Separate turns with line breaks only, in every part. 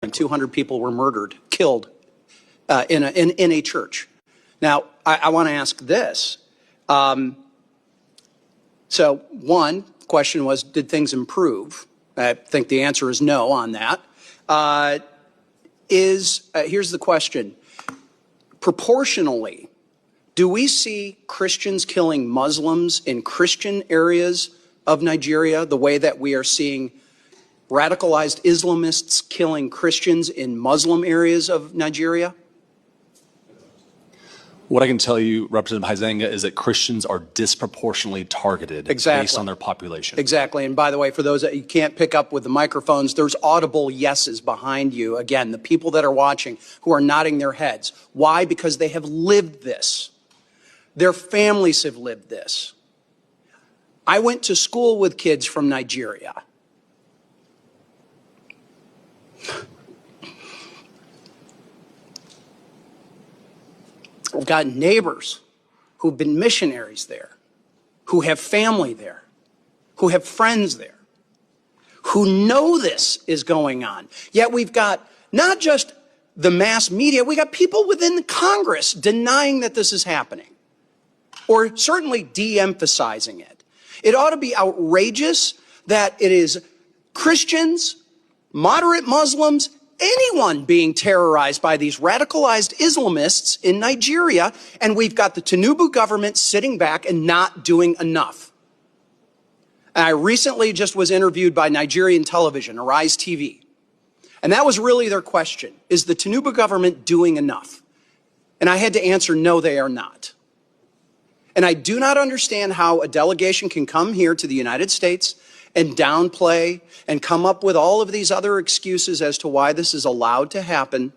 and 200 people were murdered, killed in a church. Now, I want to ask this. So one question was, did things improve? I think the answer is no on that. Here's the question. Proportionally, do we see Christians killing Muslims in Christian areas of Nigeria the way that we are seeing radicalized Islamists killing Christians in Muslim areas of Nigeria?
What I can tell you, Representative Huizenga, is that Christians are disproportionately targeted based on their population.
Exactly. And by the way, for those that you can't pick up with the microphones, there's audible yeses behind you. Again, the people that are watching who are nodding their heads. Why? Because they have lived this. Their families have lived this. I went to school with kids from Nigeria. I've got neighbors who've been missionaries there, who have family there, who have friends there, who know this is going on. Yet we've got not just the mass media, we got people within Congress denying that this is happening, or certainly de-emphasizing it. It ought to be outrageous that it is Christians, moderate Muslims, anyone being terrorized by these radicalized Islamists in Nigeria, and we've got the Tinubu government sitting back and not doing enough. And I recently just was interviewed by Nigerian television, Arise TV, and that was really their question. Is the Tinubu government doing enough? And I had to answer, no, they are not. And I do not understand how a delegation can come here to the United States and downplay and come up with all of these other excuses as to why this is allowed to happen.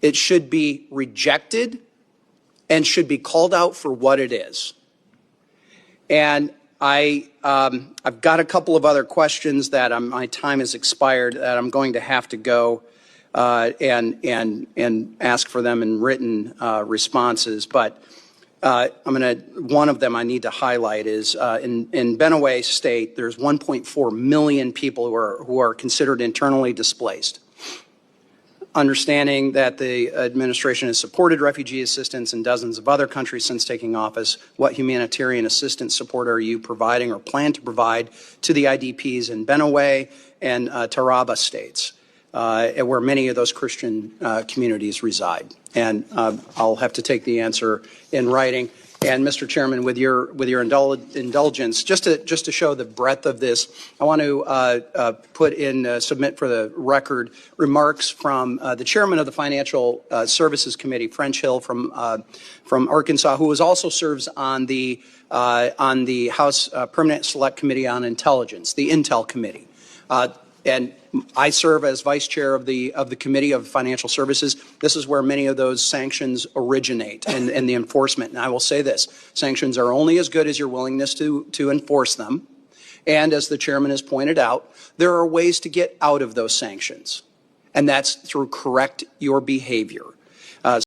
It should be rejected and should be called out for what it is. And I've got a couple of other questions that my time has expired that I'm going to have to go and ask for them in written responses. But one of them I need to highlight is in Benue State, there's 1.4 million people who are considered internally displaced. Understanding that the administration has supported refugee assistance in dozens of other countries since taking office, what humanitarian assistance support are you providing or plan to provide to the IDPs in Benue and Taraba states, where many of those Christian communities reside? And I'll have to take the answer in writing. And Mr. Chairman, with your indulgence, just to show the breadth of this, I want to submit for the record remarks from the chairman of the Financial Services Committee, French Hill from Arkansas, who also serves on the House Permanent Select Committee on Intelligence, the Intel Committee. And I serve as vice chair of the Committee of Financial Services. This is where many of those sanctions originate and the enforcement. And I will say this, sanctions are only as good as your willingness to enforce them. And as the chairman has pointed out, there are ways to get out of those sanctions. And that's through correct your behavior.